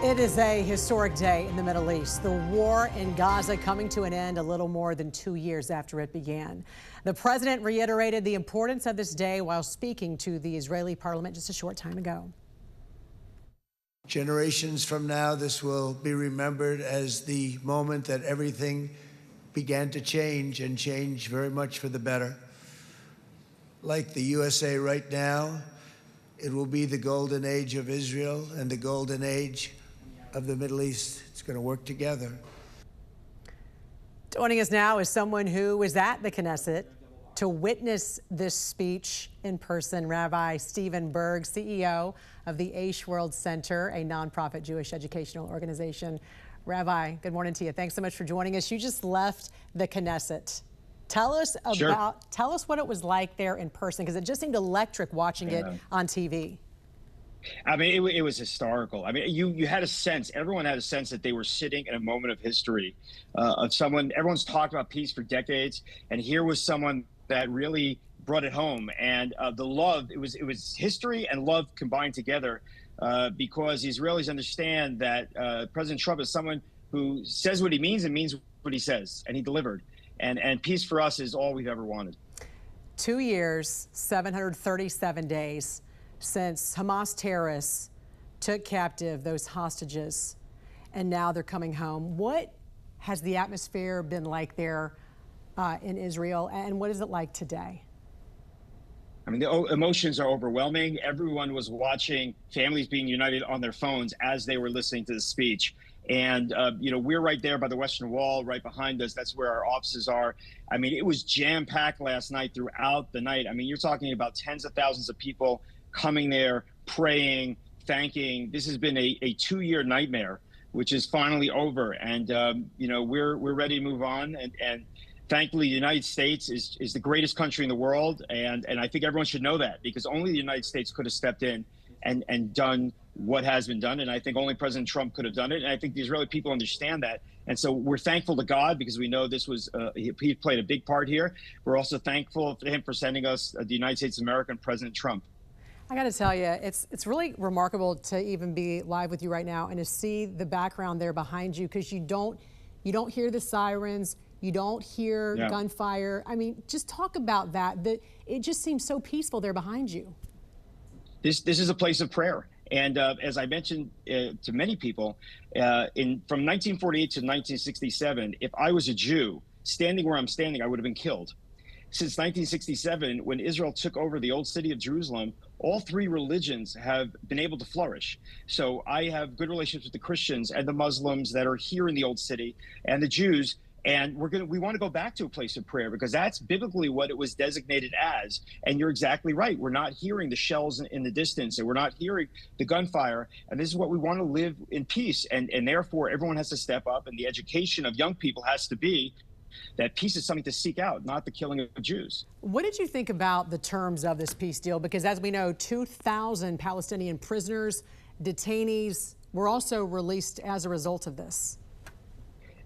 It is a historic day in the Middle East. The war in Gaza coming to an end a little more than 2 years after it began. The president reiterated the importance of this day while speaking to the Israeli parliament just a short time ago. Generations from now, this will be remembered as the moment that everything began to change, and change very much for the better. Like the USA right now, it will be the golden age of Israel and the golden age of the Middle East. It's going to work together. Joining us now is someone who was at the Knesset to witness this speech in person, Rabbi Stephen Berg, CEO of the Aish World Center, a nonprofit Jewish educational organization. Rabbi, good morning to you. Thanks so much for joining us. You just left the Knesset. Tell us what it was like there in person, because it just seemed electric watching it on TV. I mean, it was historical. I mean, you had a sense, everyone had a sense that they were sitting in a moment of history of someone. Everyone's talked about peace for decades, and here was someone that really brought it home. And the love, it was history and love combined together, because the Israelis understand that President Trump is someone who says what he means and means what he says, and he delivered. And peace for us is all we've ever wanted. 2 years, 737 days since Hamas terrorists took captive those hostages, and now they're coming home. What has the atmosphere been like there in Israel, and what is it like today? I mean, the emotions are overwhelming. Everyone was watching families being united on their phones as they were listening to the speech. And, you know, we're right there by the Western Wall, right behind us. That's where our offices are. I mean, it was jam-packed last night, throughout the night. I mean, you're talking about tens of thousands of people coming there, praying, thanking. This has been a 2-year nightmare, which is finally over. And, you know, we're ready to move on. And thankfully, the United States is the greatest country in the world. And I think everyone should know that, because only the United States could have stepped in and done what has been done. And I think only President Trump could have done it. And I think the Israeli people understand that. And so we're thankful to God, because we know this was, he played a big part here. We're also thankful to him for sending us the United States of America and President Trump. I got to tell you, it's really remarkable to even be live with you right now and to see the background there behind you, because you don't hear the sirens, you don't hear gunfire. I mean, just talk about that. It just seems so peaceful there behind you. This is a place of prayer. And as I mentioned to many people, from 1948 to 1967, if I was a Jew standing where I'm standing, I would have been killed. Since 1967, when Israel took over the old city of Jerusalem, all three religions have been able to flourish. So I have good relationships with the Christians and the Muslims that are here in the old city, and the Jews. And we want to go back to a place of prayer, because that's biblically what it was designated as. And you're exactly right. We're not hearing the shells in the distance, and we're not hearing the gunfire. And this is what we want to live in peace. And therefore, everyone has to step up, and the education of young people has to be that peace is something to seek out, not the killing of Jews. What did you think about the terms of this peace deal? Because as we know, 2,000 Palestinian prisoners, detainees were also released as a result of this.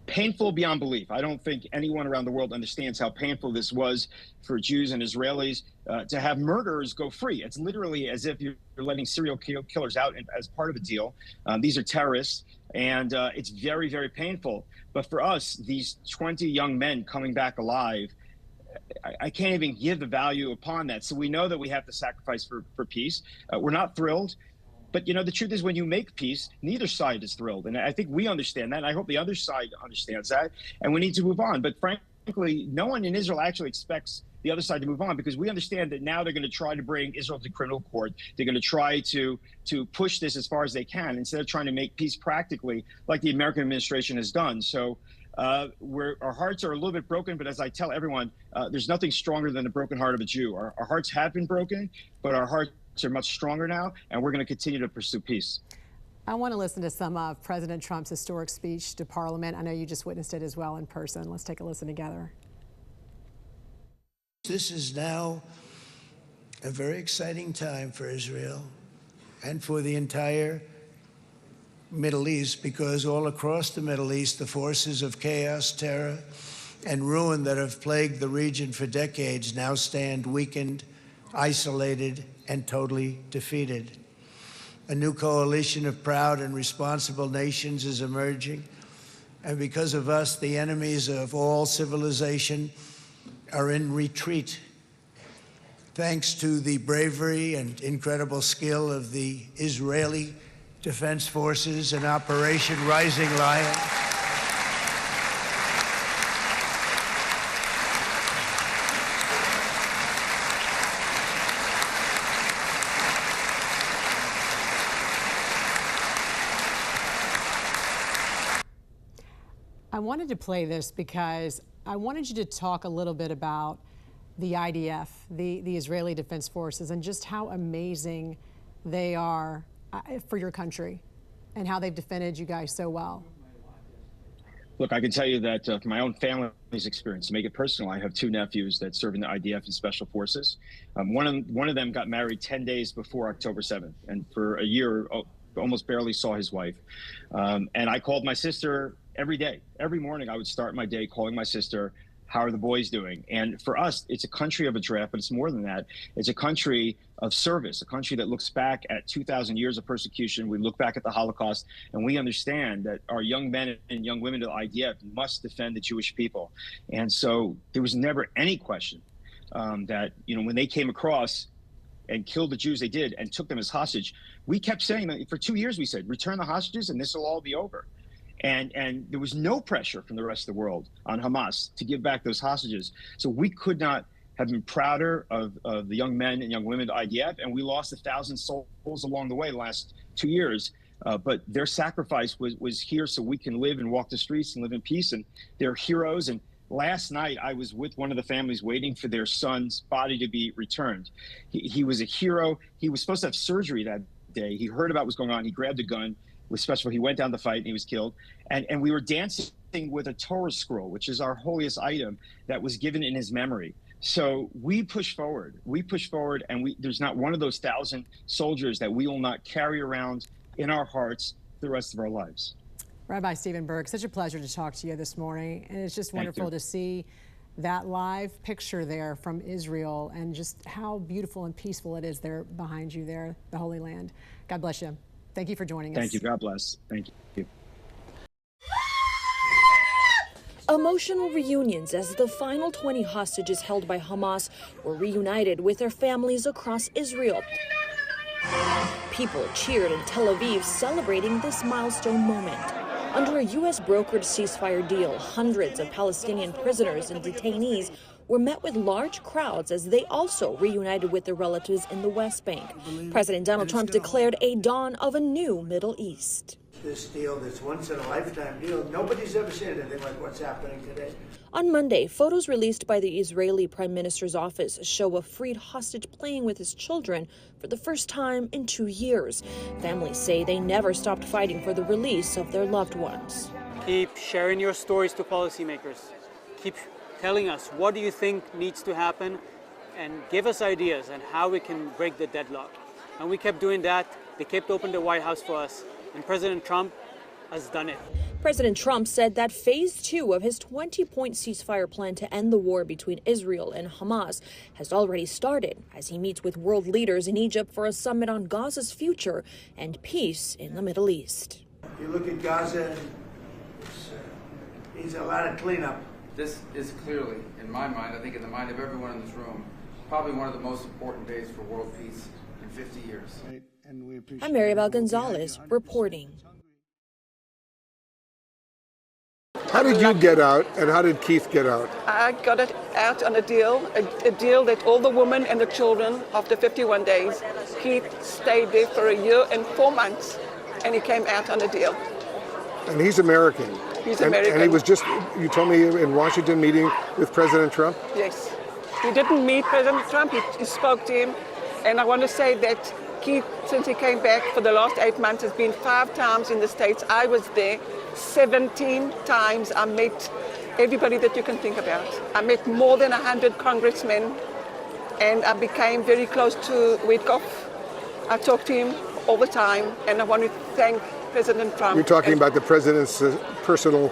Painful beyond belief. I don't think anyone around the world understands how painful this was for Jews and Israelis to have murderers go free. It's literally as if you're letting serial killers out as part of a deal. These are terrorists, and it's very, very painful. But for us, these 20 young men coming back alive, I can't even give the value upon that. So we know that we have to sacrifice for peace. We're not thrilled. But, you know, the truth is, when you make peace, neither side is thrilled. And I think we understand that. And I hope the other side understands that. And we need to move on. But frankly, no one in Israel actually expects the other side to move on, because we understand that now they're going to try to bring Israel to criminal court. They're going to try to push this as far as they can, instead of trying to make peace practically, like the American administration has done. So our hearts are a little bit broken. But as I tell everyone, there's nothing stronger than the broken heart of a Jew. Our hearts have been broken, but our hearts are much stronger now, and we're going to continue to pursue peace. I want to listen to some of President Trump's historic speech to Parliament. I know you just witnessed it as well in person. Let's take a listen together. This is now a very exciting time for Israel and for the entire Middle East, because all across the Middle East, the forces of chaos, terror, and ruin that have plagued the region for decades now stand weakened, isolated, and totally defeated. A new coalition of proud and responsible nations is emerging. And because of us, the enemies of all civilization are in retreat. Thanks to the bravery and incredible skill of the Israeli Defense Forces and Operation Rising Lion, I wanted to play this because I wanted you to talk a little bit about the IDF, the Israeli Defense Forces, and just how amazing they are for your country and how they've defended you guys so well. Look, I can tell you that from my own family's experience, to make it personal, I have two nephews that serve in the IDF and Special Forces. One of them got married 10 days before October 7th, and for a year, almost barely saw his wife. And I called my sister every day. Every morning, I would start my day calling my sister, how are the boys doing? And for us, it's a country of a draft, but it's more than that. It's a country of service, a country that looks back at 2,000 years of persecution. We look back at the Holocaust, and we understand that our young men and young women of the IDF must defend the Jewish people. And so there was never any question that, you know, when they came across and killed the Jews they did and took them as hostage, we kept saying that for 2 years. We said, return the hostages and this will all be over. And there was no pressure from the rest of the world on Hamas to give back those hostages. So we could not have been prouder of the young men and young women of the IDF. And we lost 1,000 souls along the way the last 2 years. But their sacrifice was here so we can live and walk the streets and live in peace. And they're heroes. And last night, I was with one of the families waiting for their son's body to be returned. He was a hero. He was supposed to have surgery that day. He heard about what was going on. He grabbed a gun. Was special. He went down the fight and he was killed. And we were dancing with a Torah scroll, which is our holiest item that was given in his memory. So we push forward. We push forward, and there's not one of those 1,000 soldiers that we will not carry around in our hearts the rest of our lives. Rabbi Stephen Berg, such a pleasure to talk to you this morning. And it's just wonderful to see that live picture there from Israel and just how beautiful and peaceful it is there behind you there, the Holy Land. God bless you. Thank you for joining us. Thank you. God bless. Thank you. Emotional reunions as the final 20 hostages held by Hamas were reunited with their families across Israel. People cheered in Tel Aviv celebrating this milestone moment. Under a U.S.-brokered ceasefire deal, hundreds of Palestinian prisoners and detainees were met with large crowds as they also reunited with their relatives in the West Bank. President Donald Trump declared a dawn of a new Middle East. This deal, this once-in-a-lifetime deal, nobody's ever seen anything like what's happening today. On Monday, photos released by the Israeli Prime Minister's office show a freed hostage playing with his children for the first time in 2 years. Families say they never stopped fighting for the release of their loved ones. Keep sharing your stories to policymakers. Keep telling us what do you think needs to happen, and give us ideas on how we can break the deadlock. And we kept doing that. They kept open the White House for us, and President Trump has done it. President Trump said that phase 2 of his 20-point ceasefire plan to end the war between Israel and Hamas has already started as he meets with world leaders in Egypt for a summit on Gaza's future and peace in the Middle East. You look at Gaza, it needs a lot of cleanup. This is clearly, in my mind, I think in the mind of everyone in this room, probably one of the most important days for world peace in 50 years. I'm Maribel Gonzalez reporting. How did you get out, and how did Keith get out? I got it out on a deal that all the women and the children, after 51 days, Keith stayed there for a year and 4 months, and he came out on a deal. And he's American. He's American. And he was just, you told me, in Washington meeting with President Trump? Yes. He didn't meet President Trump, he spoke to him. And I want to say that Keith, since he came back for the last 8 months, has been 5 times in the States. I was there 17 times. I met everybody that you can think about. I met more than 100 congressmen, and I became very close to Witkoff. I talked to him all the time, and I want to thank President Trump. You're talking about the president's personal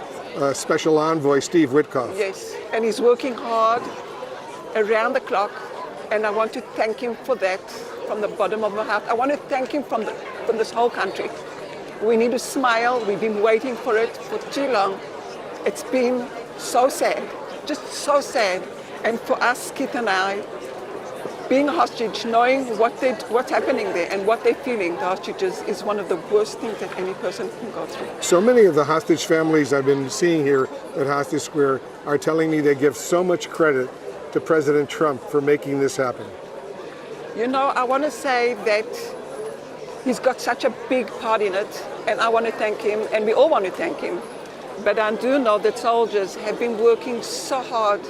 special envoy, Steve Witkoff. Yes, and he's working hard around the clock, and I want to thank him for that from the bottom of my heart. I want to thank him from the from this whole country. We need to smile. We've been waiting for it for too long. It's been so sad, just so sad. And for us, Keith and I, being a hostage, knowing what's happening there and what they're feeling, the hostages, is one of the worst things that any person can go through. So many of the hostage families I've been seeing here at Hostage Square are telling me they give so much credit to President Trump for making this happen. You know, I want to say that he's got such a big part in it, and I want to thank him, and we all want to thank him. But I do know that soldiers have been working so hard,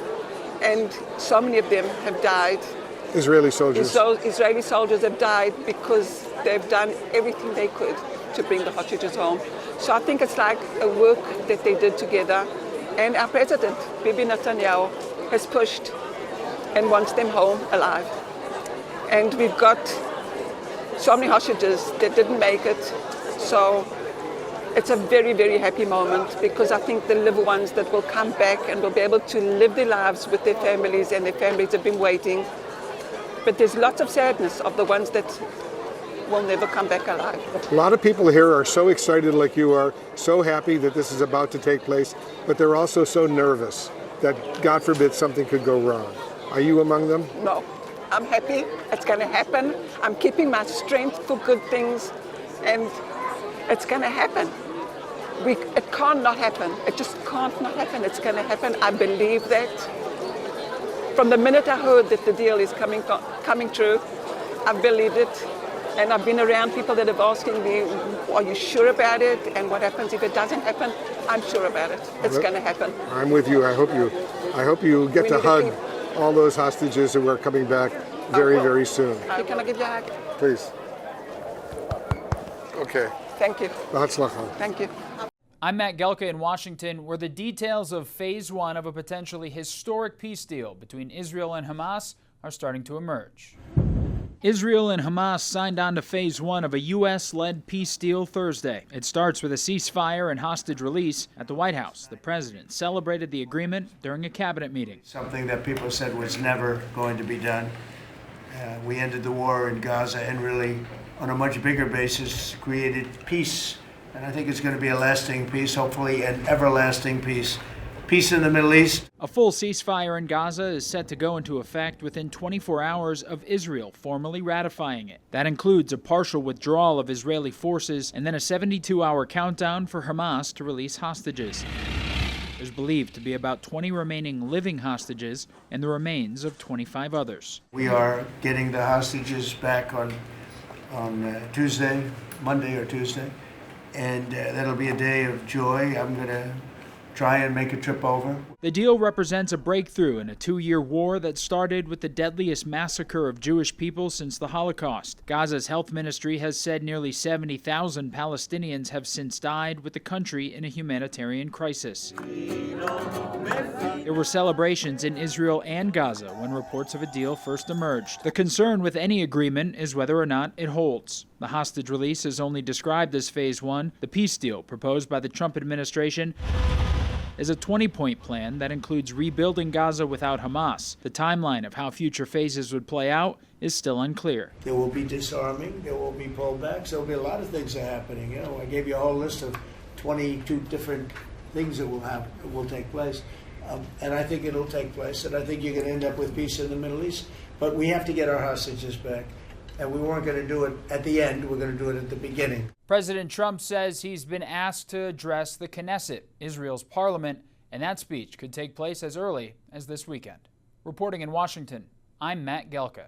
and so many of them have died. Israeli soldiers. So Israeli soldiers have died because they've done everything they could to bring the hostages home. So I think it's like a work that they did together. And our president, Bibi Netanyahu, has pushed and wants them home alive. And we've got so many hostages that didn't make it. So it's a very, very happy moment, because I think the little ones that will come back and will be able to live their lives with their families, and their families have been waiting. But there's lots of sadness of the ones that will never come back alive. A lot of people here are so excited like you are, so happy that this is about to take place, but they're also so nervous that, God forbid, something could go wrong. Are you among them? No, I'm happy. It's going to happen. I'm keeping my strength for good things, and it's going to happen. It can't not happen. It just can't not happen. It's going to happen. I believe that. From the minute I heard that the deal is coming true, I believed it. And I've been around people that have asking me, are you sure about it? And what happens if it doesn't happen? I'm sure about it. It's going to happen. I'm with you. I hope you get to hug all those hostages who are coming back very, very soon. Can I give you a hug? Please. Okay. Thank you. Thank you. I'm Matt Gelke in Washington, where the details of Phase 1 of a potentially historic peace deal between Israel and Hamas are starting to emerge. Israel and Hamas signed on to Phase 1 of a U.S.-led peace deal Thursday. It starts with a ceasefire and hostage release. At the White House, the president celebrated the agreement during a cabinet meeting. Something that people said was never going to be done. We ended the war in Gaza and really, on a much bigger basis, created peace. And I think it's going to be a lasting peace, hopefully an everlasting peace. Peace in the Middle East. A full ceasefire in Gaza is set to go into effect within 24 hours of Israel formally ratifying it. That includes a partial withdrawal of Israeli forces and then a 72-hour countdown for Hamas to release hostages. There's believed to be about 20 remaining living hostages and the remains of 25 others. We are getting the hostages back on Tuesday, Monday or Tuesday. And that'll be a day of joy. I'm going to try and make a trip over. The deal represents a breakthrough in a 2-year war that started with the deadliest massacre of Jewish people since the Holocaust. Gaza's health ministry has said nearly 70,000 Palestinians have since died, with the country in a humanitarian crisis. There were celebrations in Israel and Gaza when reports of a deal first emerged. The concern with any agreement is whether or not it holds. The hostage release is only described as Phase 1. The peace deal proposed by the Trump administration is a 20-point plan that includes rebuilding Gaza without Hamas. The timeline of how future phases would play out is still unclear. There will be disarming, there will be pullbacks, there will be a lot of things that are happening. You know, I gave you a whole list of 22 different things that will take place. And I think it'll take place, and I think you're going to end up with peace in the Middle East. But we have to get our hostages back. And we weren't going to do it at the end, we're going to do it at the beginning. President Trump says he's been asked to address the Knesset, Israel's parliament, and that speech could take place as early as this weekend. Reporting in Washington, I'm Matt Gelke.